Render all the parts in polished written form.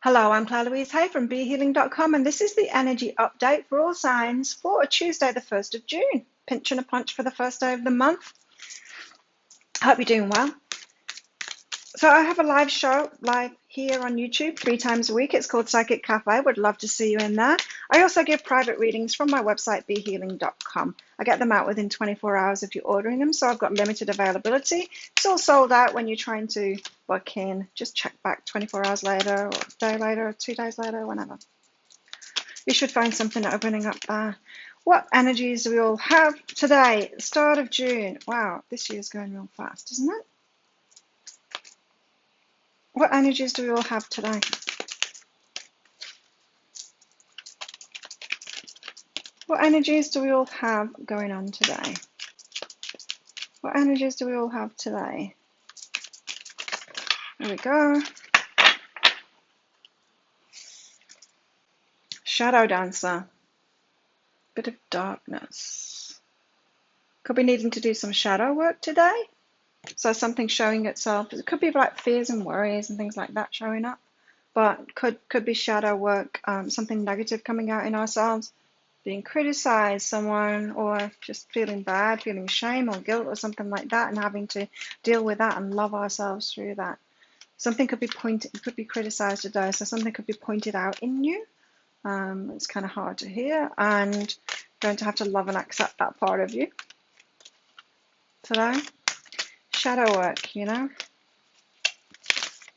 Hello, I'm Claire Louise Hay from BeHealing.com, and this is the energy update for all signs for Tuesday, the 1st of June. Pinch and a punch for the first day of the month. Hope you're doing well. So I have a live show live here on YouTube 3 times a week. It's called Psychic Cafe. Would love to see you in there. I also give private readings from my website, BeHealing.com. I get them out within 24 hours if you're ordering them, so I've got limited availability. It's all sold out when you're trying to book in. Just check back 24 hours later, or a day later, or 2 days later, whenever. You should find something opening up there. What energies do we all have today? Start of June. Wow, this year's going real fast, isn't it? What energies do we all have today? What energies do we all have going on today? What energies do we all have today? There we go. Shadow Dancer. Bit of darkness. Could be needing to do some shadow work today. So something showing itself. It could be like fears and worries and things like that showing up. But could be shadow work, something negative coming out in ourselves. Being criticized, someone, or just feeling bad, feeling shame or guilt or something like that, and having to deal with that and love ourselves through that. Something could be criticized today, so something could be pointed out in you. It's kind of hard to hear, and going to have to love and accept that part of you today. Shadow work, you know.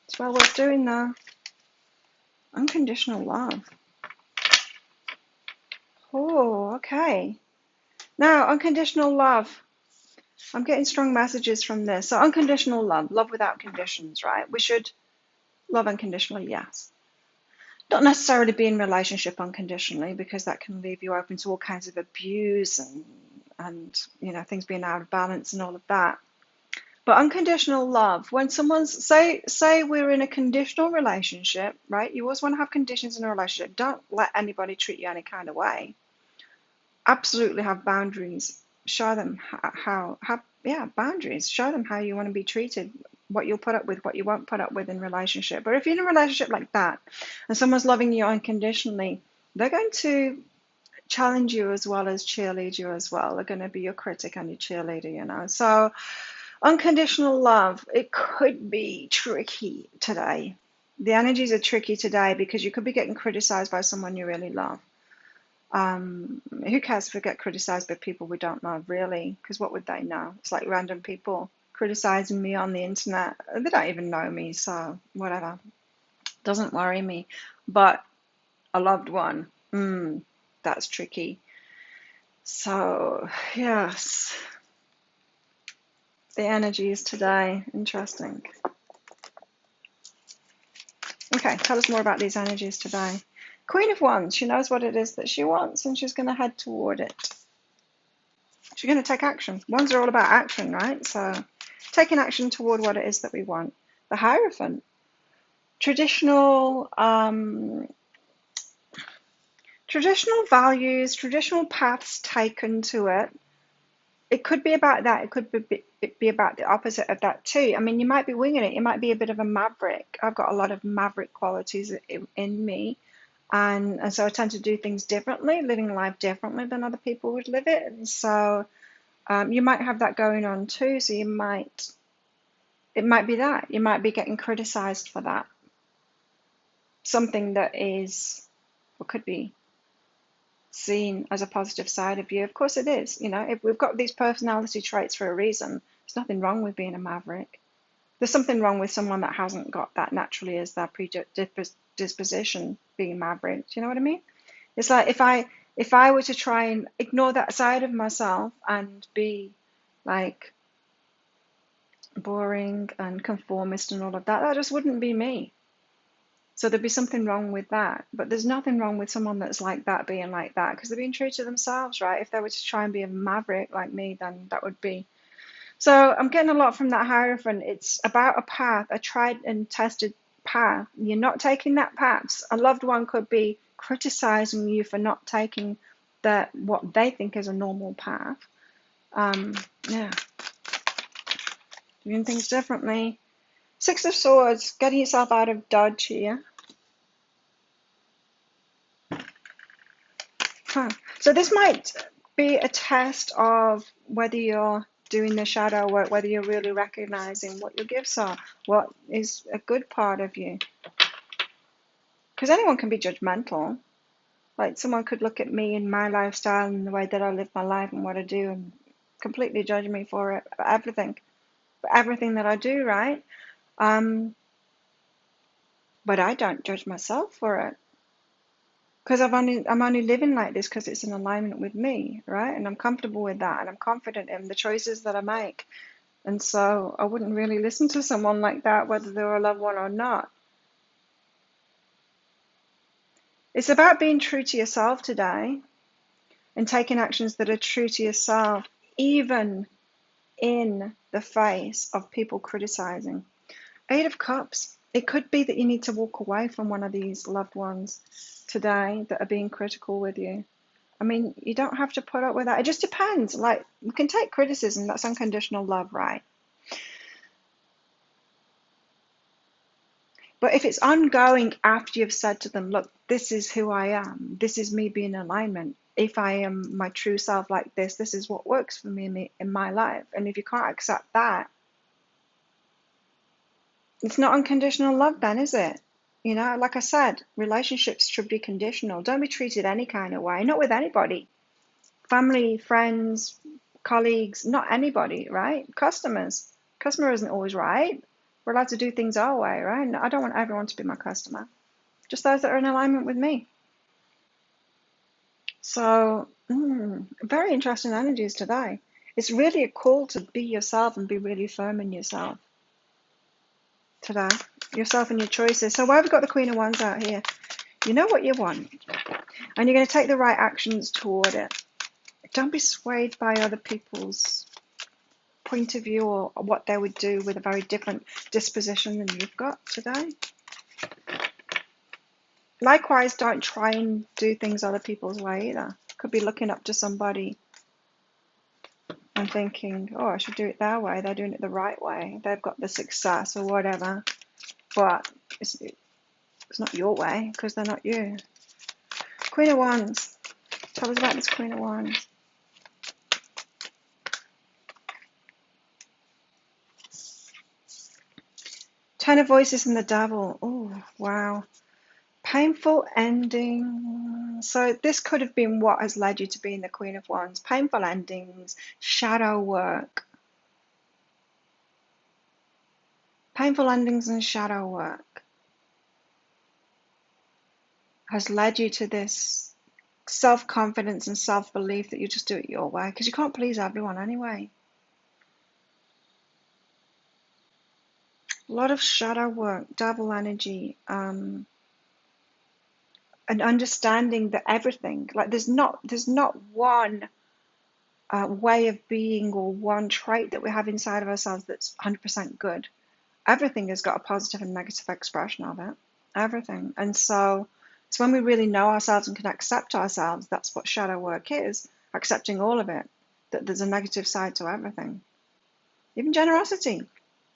It's well worth doing though. Unconditional love. Oh, okay. Now, unconditional love. I'm getting strong messages from this. So unconditional love, love without conditions, right? We should love unconditionally, yes. Not necessarily be in relationship unconditionally, because that can leave you open to all kinds of abuse and you know, things being out of balance and all of that. But unconditional love, when someone's say we're in a conditional relationship, right? You always want to have conditions in a relationship. Don't let anybody treat you any kind of way. Absolutely have boundaries. Show them boundaries. Show them how you want to be treated, what you'll put up with, what you won't put up with in relationship. But if you're in a relationship like that and someone's loving you unconditionally, they're going to challenge you as well as cheerlead you as well. They're going to be your critic and your cheerleader, you know. So unconditional love, it could be tricky today. The energies are tricky today because you could be getting criticized by someone you really love. Who cares if we get criticized by people we don't know, really? Because what would they know? It's like random people criticizing me on the internet. They don't even know me, so whatever. Doesn't worry me. But a loved one, that's tricky. So, yes. The energies today, interesting. Okay, tell us more about these energies today. Queen of Wands, she knows what it is that she wants and she's going to head toward it. She's going to take action. Wands are all about action, right? So taking action toward what it is that we want. The Hierophant, traditional values, traditional paths taken to it. It could be about that. It could be about the opposite of that too. I mean, you might be winging it. You might be a bit of a maverick. I've got a lot of maverick qualities in me. And so I tend to do things differently, living life differently than other people would live it. And so you might have that going on too. So it might be that. You might be getting criticized for that. Something that is, or could be, seen as a positive side of you. Of course it is. You know, if we've got these personality traits for a reason, there's nothing wrong with being a maverick. There's something wrong with someone that hasn't got that naturally as their predisposition, being maverick. Do you know what I mean? It's like if I were to try and ignore that side of myself and be like boring and conformist and all of that, that just wouldn't be me. So there'd be something wrong with that. But there's nothing wrong with someone that's like that being like that, because they're being true to themselves, right? If they were to try and be a maverick like me, then that would be. So I'm getting a lot from that Hierophant. It's about a path, a tried and tested path. You're not taking that path. A loved one could be criticizing you for not taking what they think is a normal path. Yeah, doing things differently. Six of Swords, getting yourself out of dodge here. So this might be a test of whether you're doing the shadow work, whether you're really recognizing what your gifts are, what is a good part of you. Because anyone can be judgmental. Like someone could look at me and my lifestyle and the way that I live my life and what I do and completely judge me for it, for everything that I do, right? But I don't judge myself for it. Because I'm only living like this because it's in alignment with me, right? And I'm comfortable with that, and I'm confident in the choices that I make. And so I wouldn't really listen to someone like that, whether they're a loved one or not. It's about being true to yourself today and taking actions that are true to yourself, even in the face of people criticizing. Eight of Cups. It could be that you need to walk away from one of these loved ones today that are being critical with you. I mean, you don't have to put up with that. It just depends. Like, you can take criticism. That's unconditional love, right? But if it's ongoing after you've said to them, look, this is who I am. This is me being in alignment. If I am my true self like this is what works for me in my life. And if you can't accept that, it's not unconditional love then, is it? You know, like I said, relationships should be conditional. Don't be treated any kind of way, not with anybody. Family, friends, colleagues, not anybody, right? Customers. Customer isn't always right. We're allowed to do things our way, right? I don't want everyone to be my customer. Just those that are in alignment with me. So, very interesting energies today. It's really a call to be yourself and be really firm in yourself today. Yourself and your choices. So why have we got the Queen of Wands out here? You know what you want, and you're going to take the right actions toward it. Don't be swayed by other people's point of view or what they would do with a very different disposition than you've got today. Likewise, don't try and do things other people's way either. Could be looking up to somebody and thinking, oh, I should do it their way. They're doing it the right way. They've got the success or whatever. But it's not your way because they're not you. Queen of Wands. Tell us about this Queen of Wands. Ten of Voices and the Devil. Oh, wow. Painful ending. So this could have been what has led you to being the Queen of Wands. Painful endings, shadow work. Painful endings and shadow work has led you to this self-confidence and self-belief that you just do it your way because you can't please everyone anyway. A lot of shadow work, double energy, and understanding that everything, like there's not one way of being or one trait that we have inside of ourselves that's 100% good. Everything has got a positive and negative expression of it. Everything. And so it's when we really know ourselves and can accept ourselves, that's what shadow work is, accepting all of it, that there's a negative side to everything. Even generosity.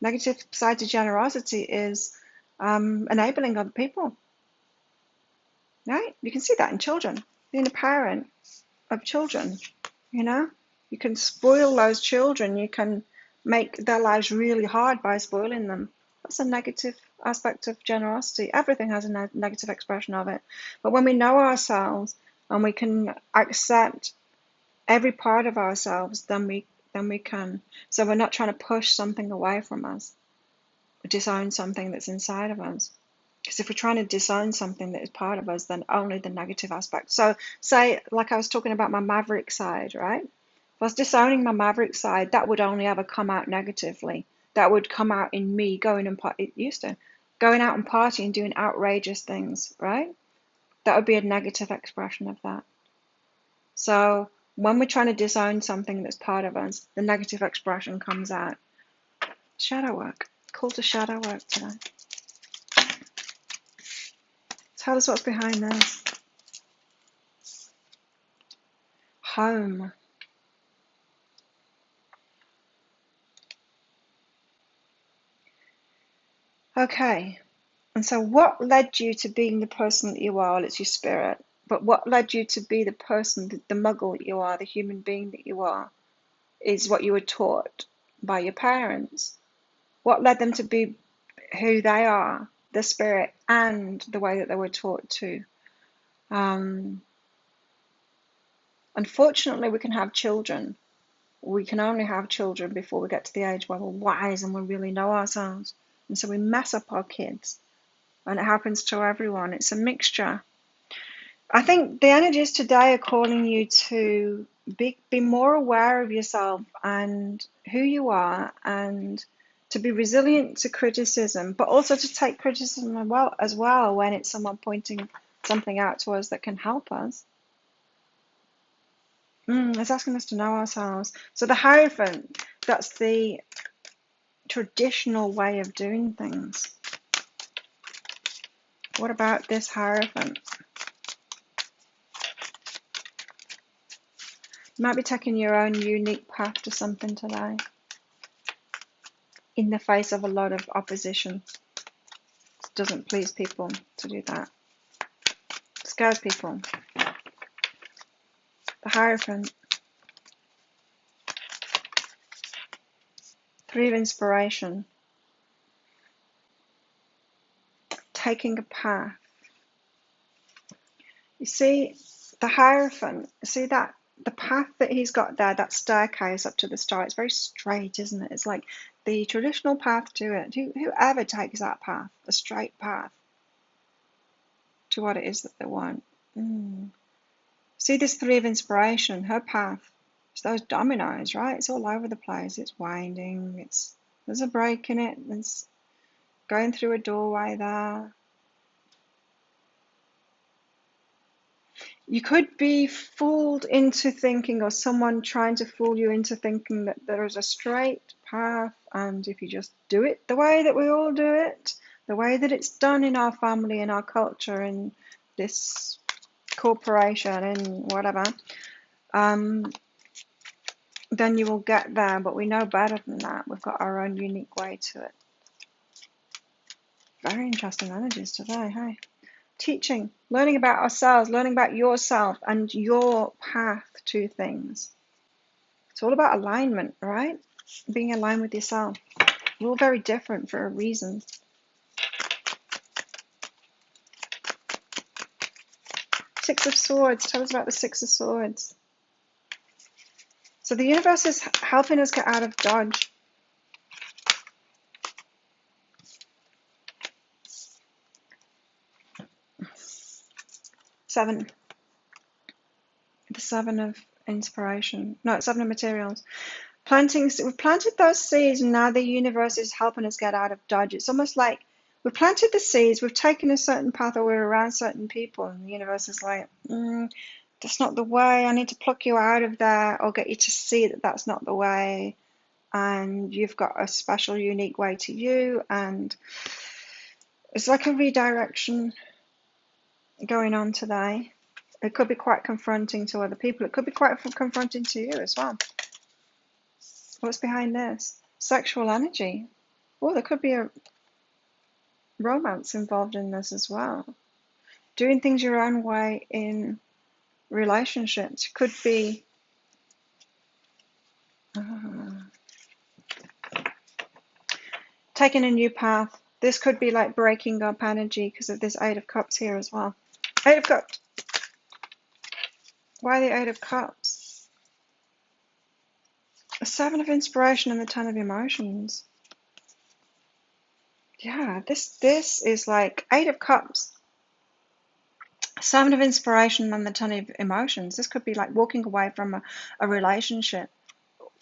Negative side to generosity is enabling other people. Right? You can see that in children. Being a parent of children, you know? You can spoil those children. You can make their lives really hard by spoiling them. That's a negative aspect of generosity. Everything has a negative expression of it. But when we know ourselves and we can accept every part of ourselves, then we can. So we're not trying to push something away from us, disown something that's inside of us. Because if we're trying to disown something that is part of us, then only the negative aspect. So say, like I was talking about my maverick side, right? If I was disowning my maverick side, that would only ever come out negatively. That would come out in me going and it used to going out and partying, doing outrageous things, right? That would be a negative expression of that. So when we're trying to disown something that's part of us, the negative expression comes out. Shadow work. Call to shadow work today. Tell us what's behind this. Home. Okay. And so what led you to being the person that you are? Well, it's your spirit. But what led you to be the person, the muggle that you are, the human being that you are, is what you were taught by your parents. What led them to be who they are, the spirit, and the way that they were taught to. Unfortunately, we can have children. We can only have children before we get to the age where we're wise and we really know ourselves. And so we mess up our kids. And it happens to everyone. It's a mixture. I think the energies today are calling you to be more aware of yourself and who you are, and to be resilient to criticism, but also to take criticism as well when it's someone pointing something out to us that can help us. It's asking us to know ourselves. So the Hierophant, that's the traditional way of doing things. What about this Hierophant? You might be taking your own unique path to something today, in the face of a lot of opposition. It doesn't please people to do that. It scares people. The Hierophant. Three of Inspiration. Taking a path. You see, the Hierophant, see that the path that he's got there, that staircase up to the star, it's very straight, isn't it? It's like the traditional path to it. Whoever takes that path, a straight path to what it is that they want. See this Three of Inspiration, her path. It's those dominoes, right? It's all over the place. It's winding. There's a break in it. There's going through a doorway there. You could be fooled into thinking, or someone trying to fool you into thinking, that there is a straight path, and if you just do it the way that we all do it, the way that it's done in our family, in our culture, in this corporation, in whatever, then you will get there. But we know better than that. We've got our own unique way to it. Very interesting energies today, hey? Teaching, learning about ourselves, learning about yourself and your path to things. It's all about alignment, right? Being aligned with yourself. We're all very different for a reason. Six of Swords. Tell us about the Six of Swords. So the universe is helping us get out of dodge. Seven. The Seven of Inspiration. No, Seven of Materials. We've planted those seeds, and now the universe is helping us get out of dodge. It's almost like we've planted the seeds, we've taken a certain path, or we're around certain people, and the universe is like, that's not the way. I need to pluck you out of there, or get you to see that that's not the way, and you've got a special, unique way to you. And it's like a redirection going on today. It could be quite confronting to other people. It could be quite confronting to you as well. What's behind this? Sexual energy. Oh, there could be a romance involved in this as well. Doing things your own way in relationships. Could be taking a new path. This could be like breaking up energy because of this Eight of Cups here as well. Eight of Cups. Why the Eight of Cups? A Seven of Inspiration and the Ten of Emotions. Yeah, this is like Eight of Cups, Seven of Inspiration and the Ten of Emotions. This could be like walking away from a relationship,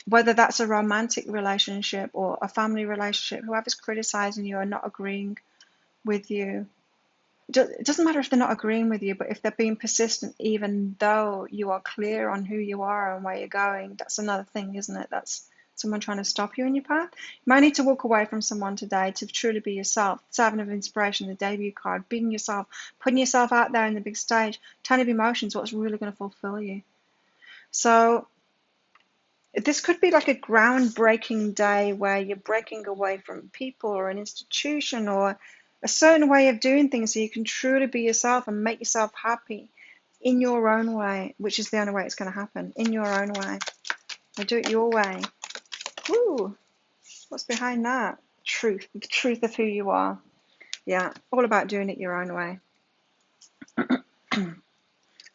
whether that's a romantic relationship or a family relationship. Whoever's criticizing you or not agreeing with you. It doesn't matter if they're not agreeing with you, but if they're being persistent, even though you are clear on who you are and where you're going, that's another thing, isn't it? That's someone trying to stop you in your path. You might need to walk away from someone today to truly be yourself. Seven of Inspiration, the debut card, being yourself, putting yourself out there in the big stage. Ten of Emotions, what's really going to fulfill you. So this could be like a groundbreaking day where you're breaking away from people or an institution or a certain way of doing things so you can truly be yourself and make yourself happy. in your own way, which is the only way it's going to happen. In your own way. Now do it your way. Woo! What's behind that? Truth. The truth of who you are. Yeah, all about doing it your own way.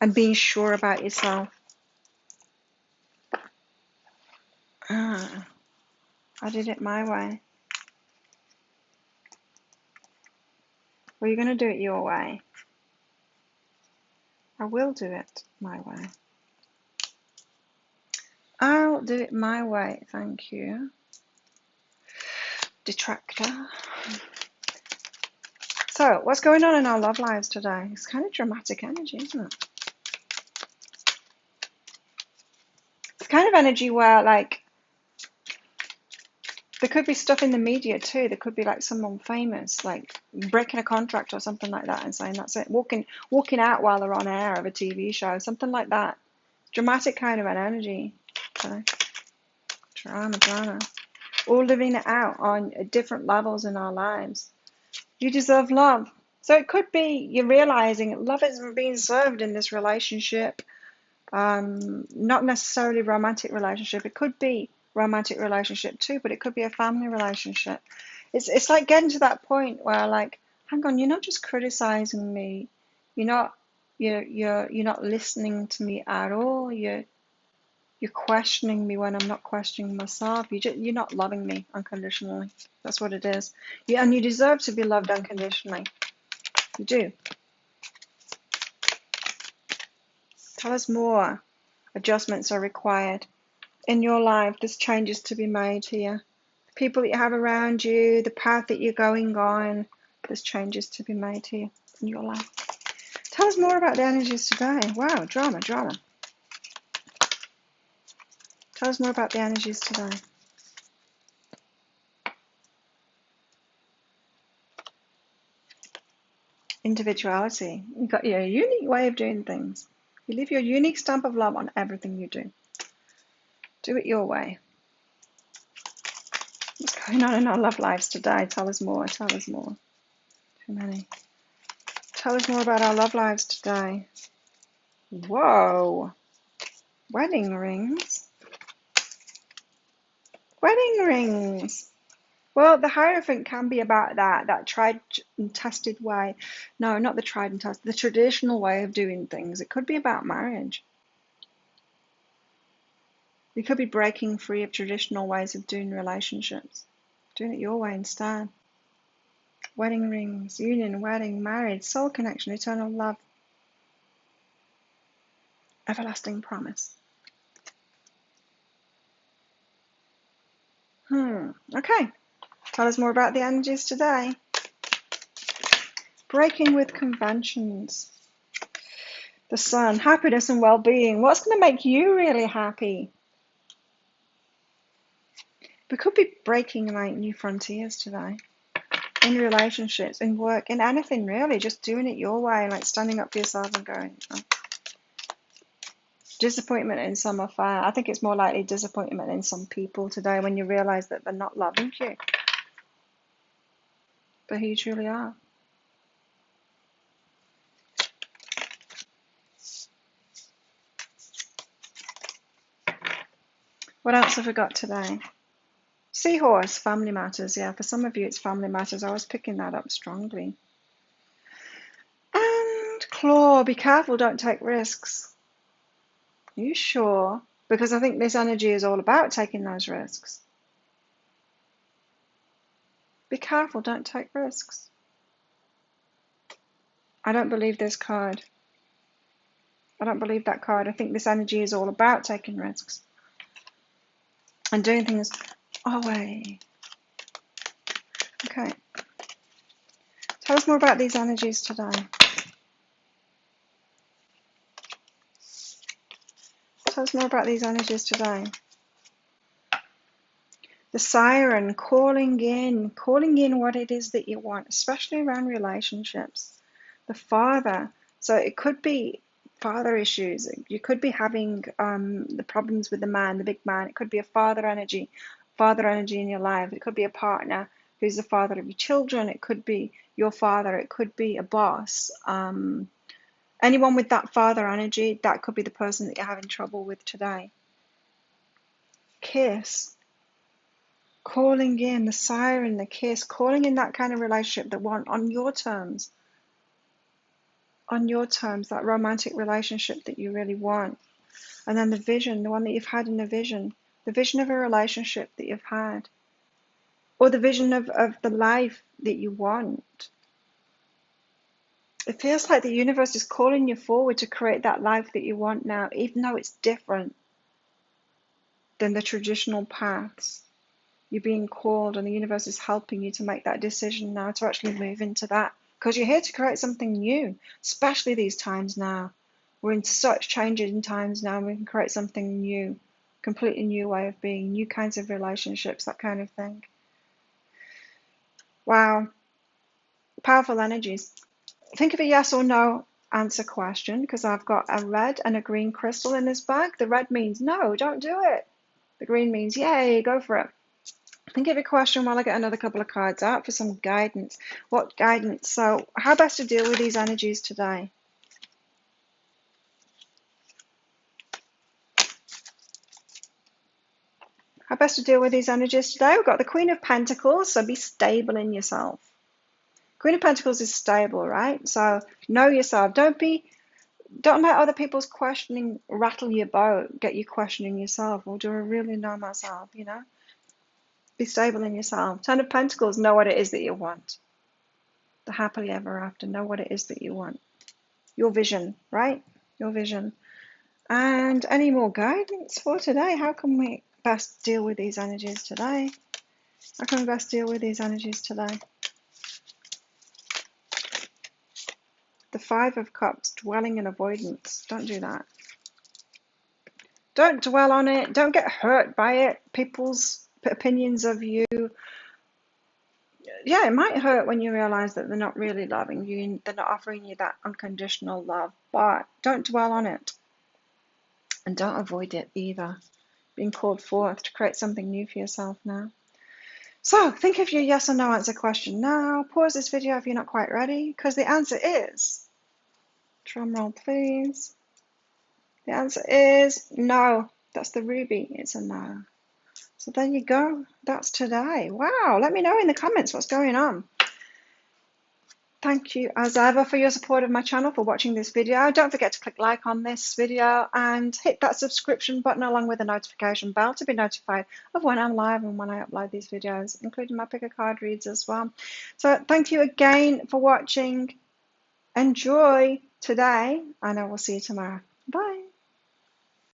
And being sure about yourself. I did it my way. Well, you're going to do it your way. I will do it my way. I'll do it my way, thank you. Detractor. So, what's going on in our love lives today? It's kind of dramatic energy, isn't it? It's kind of energy where, like, there could be stuff in the media too. There could be like someone famous, like breaking a contract or something like that and saying that's it. Walking out while they're on air of a TV show, something like that. Dramatic kind of an energy. So, drama. All living it out on different levels in our lives. You deserve love. So it could be you're realizing love isn't being served in this relationship. Not necessarily romantic relationship. It could be romantic relationship too, but it could be a family relationship. It's like getting to that point where, like, hang on, you're not just criticizing me. You're not listening to me at all. You're questioning me when I'm not questioning myself. You're not loving me unconditionally. That's what it is. And you deserve to be loved unconditionally. You do. Tell us more. Adjustments are required in your life. There's changes to be made here. The people that you have around you, the path that you're going on, there's changes to be made here in your life. Tell us more about the energies today. Wow, drama. Tell us more about the energies today. Individuality. You've got your unique way of doing things. You leave your unique stamp of love on everything you do. Do it your way. What's going on in our love lives today? Tell us more. Too many. Tell us more about our love lives today. Whoa. Wedding rings. Well, the Hierophant can be about that tried and tested way. No, not the tried and tested, the traditional way of doing things. It could be about marriage. You could be breaking free of traditional ways of doing relationships. Doing it your way instead. Wedding rings, union, wedding, marriage, soul connection, eternal love, everlasting promise. Okay. Tell us more about the energies today. Breaking with conventions. The Sun, happiness and well-being. What's going to make you really happy? We could be breaking like new frontiers today. In relationships, in work, in anything really. Just doing it your way, like standing up for yourself and going, oh. Disappointment in some affair. I think it's more likely disappointment in some people today when you realize that they're not loving you for who you truly are. What else have we got today? Seahorse, family matters. Yeah, for some of you it's family matters. I was picking that up strongly. And Claw, be careful, don't take risks. Are you sure? Because I think this energy is all about taking those risks. Be careful, don't take risks. I don't believe this card. I don't believe that card. I think this energy is all about taking risks and doing things our way. Okay. Tell us more about these energies today. Tell us more about these energies today. The Siren calling in what it is that you want, especially around relationships. The Father. So it could be father issues. You could be having the problems with the man, the big man. It could be a father energy in your life. It could be a partner who's the father of your children. It could be your father. It could be a boss. Anyone with that father energy, that could be the person that you're having trouble with today. Kiss. Calling in the siren, the kiss, calling in that kind of relationship that want on your terms, that romantic relationship that you really want. And then the vision, the one that you've had in the vision of a relationship that you've had, or the vision of the life that you want. It feels like the universe is calling you forward to create that life that you want now, even though it's different than the traditional paths. You're being called, and the universe is helping you to make that decision now, to actually move into that, because you're here to create something new, especially these times now. We're in such changing times now, and we can create something new, completely new way of being, new kinds of relationships, that kind of thing. Wow, powerful energies. Think of a yes or no answer question, because I've got a red and a green crystal in this bag. The red means no, don't do it. The green means yay, go for it. Think of a question while I get another couple of cards out for some guidance. What guidance? So, how best to deal with these energies today? How best to deal with these energies today? We've got the Queen of Pentacles, so be stable in yourself. Queen of Pentacles is stable, right? So know yourself. Don't let other people's questioning rattle your boat, get you questioning yourself. Or do I really know myself, you know? Be stable in yourself. Ten of Pentacles, know what it is that you want. The happily ever after, know what it is that you want. Your vision, right? Your vision. And any more guidance for today? How can we best deal with these energies today? How can we best deal with these energies today? The Five of Cups, dwelling in avoidance. Don't do that. Don't dwell on it. Don't get hurt by it. People's opinions of you. Yeah, it might hurt when you realize that they're not really loving you. They're not offering you that unconditional love. But don't dwell on it. And don't avoid it either. Being called forth to create something new for yourself now. So think of your yes or no answer question now. Pause this video if you're not quite ready, because the answer is, drum roll please. The answer is no. That's the ruby. It's a no. So there you go. That's today. Wow. Let me know in the comments what's going on. Thank you as ever for your support of my channel, for watching this video. Don't forget to click like on this video and hit that subscription button along with the notification bell to be notified of when I'm live and when I upload these videos, including my pick a card reads as well. So thank you again for watching. Enjoy today, and I will see you tomorrow. Bye.